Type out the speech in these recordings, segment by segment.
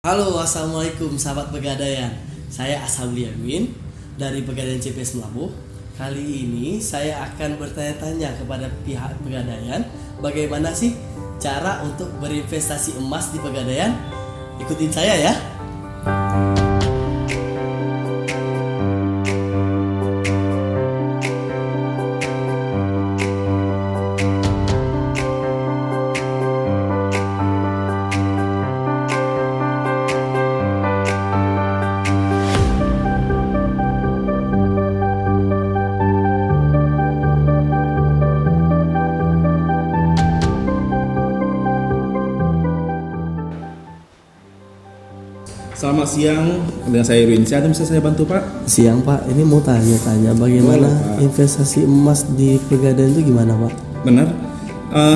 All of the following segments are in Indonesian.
Halo, assalamualaikum sahabat Pegadaian. Saya Ashabul Yamin dari Pegadaian CPS Melabuh. Kali ini saya akan bertanya-tanya kepada pihak Pegadaian, bagaimana sih cara untuk berinvestasi emas di Pegadaian? Ikutin saya ya. Selamat siang, dengan saya Irwinsyah. Ada bisa saya bantu Pak? Siang Pak, ini mau tanya-tanya bagaimana Boleh, Pak. investasi emas di Pegadaian itu gimana Pak? Benar.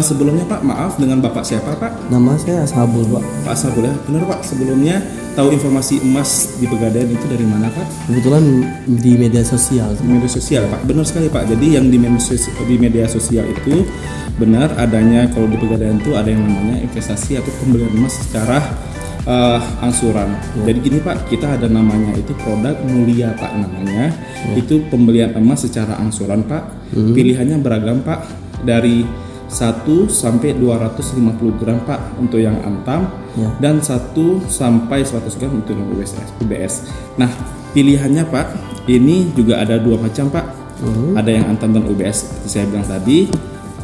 Sebelumnya Pak, maaf, dengan Bapak siapa Pak? Nama saya Ashabul Pak. Pak Ashabul ya? Benar Pak, sebelumnya tahu informasi emas di Pegadaian itu dari mana Pak? Kebetulan di media sosial. Di media sosial Pak, benar sekali Pak. Jadi yang di media sosial itu benar adanya, kalau di Pegadaian itu ada yang namanya investasi atau pembelian emas secara angsuran. Jadi gini Pak, kita ada namanya itu produk mulia Pak namanya. Itu pembelian emas secara angsuran Pak. Pilihannya beragam Pak, dari 1 sampai 250 gram Pak untuk yang antam, dan 1 sampai 100 gram untuk yang UBS. Nah, pilihannya Pak, ini juga ada dua macam Pak. Ada yang antam dan UBS seperti saya bilang tadi.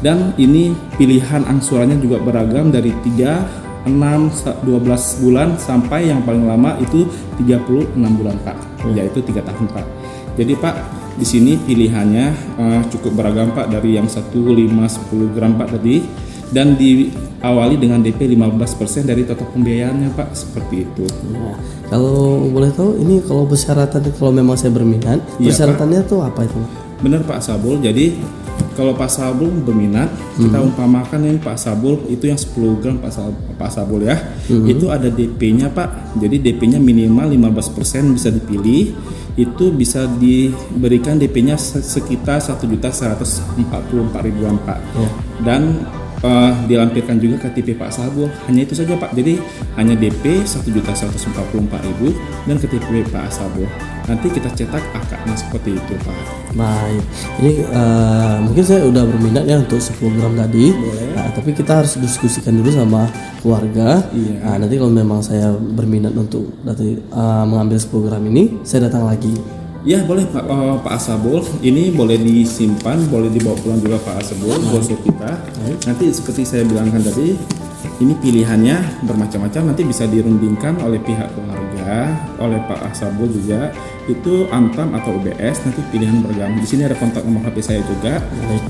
Dan ini pilihan angsurannya juga beragam dari 3, 6, 12 bulan sampai yang paling lama itu 36 bulan Pak, yaitu 3 tahun Pak. Jadi Pak, di sini pilihannya cukup beragam Pak, dari yang 1, 5, 10 gram Pak tadi, dan diawali dengan DP 15% dari total pembiayaannya Pak, seperti itu. Ya, kalau boleh tahu ini kalau persyaratan, kalau memang saya berminat, Iya, persyaratannya tuh apa itu? Benar Pak Sabul. Jadi kalau Pak Sabul berminat, kita umpamakan ini Pak Sabul itu yang 10 gram Pak Sabul ya. Itu ada DP-nya Pak. Jadi DP-nya minimal 15% bisa dipilih. Itu bisa diberikan DP-nya sekitar 1.144.000-an Pak. Dan dilampirkan juga KTP Pak Sabul. Hanya itu saja Pak. Jadi hanya DP 1.144.000 dan KTP Pak Sabul. Nanti kita cetak akadnya seperti itu Pak. Baik, ini mungkin saya udah berminat ya untuk 10 gram tadi. Nah, tapi kita harus diskusikan dulu sama keluarga. Nah, nanti kalau memang saya berminat untuk mengambil 10 gram ini, saya datang lagi. Ya boleh Pak Ashabul, ini boleh disimpan, boleh dibawa pulang juga Pak Ashabul, brosur kita. Nanti seperti saya bilangkan tadi, ini pilihannya bermacam-macam, nanti bisa dirundingkan oleh pihak keluarga, oleh Pak Ashabul juga. Itu antam atau UBS, nanti pilihan beragam. Di sini ada kontak nomor HP saya juga.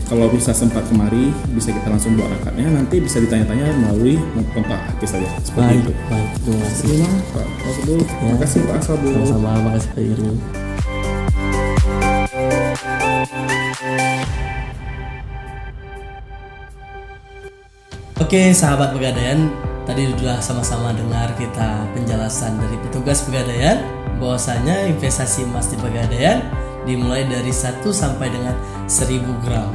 Kalau bisa sempat kemari, bisa kita langsung buat akadnya. Nanti bisa ditanya-tanya melalui kontak HP saja. Seperti itu. Baik, terima kasih. Terima Pak Ashabul. Terima kasih Pak Ashabul. Sama-sama, makasih Pak Irwin. Oke sahabat Pegadaian, tadi sudah sama-sama dengar kita penjelasan dari petugas Pegadaian bahwasanya investasi emas di Pegadaian dimulai dari 1 sampai dengan 1000 gram.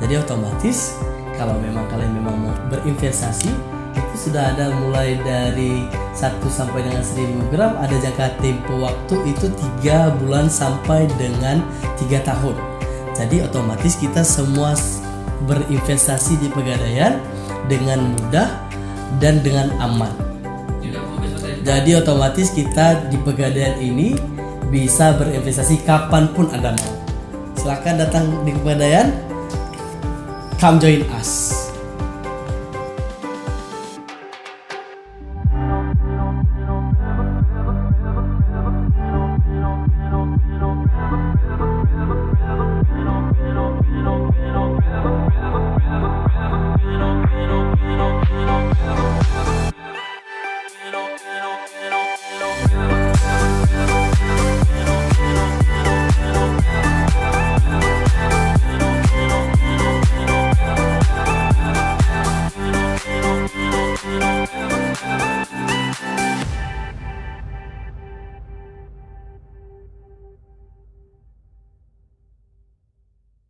Jadi otomatis kalau memang kalian memang mau berinvestasi, itu sudah ada mulai dari 1 sampai dengan 1000 gram, ada jangka tempo waktu itu 3 bulan sampai dengan 3 tahun. Jadi otomatis kita semua berinvestasi di Pegadaian dengan mudah dan dengan aman. Jadi otomatis kita di Pegadaian ini bisa berinvestasi kapanpun Anda mau. Silakan datang di Pegadaian, come join us.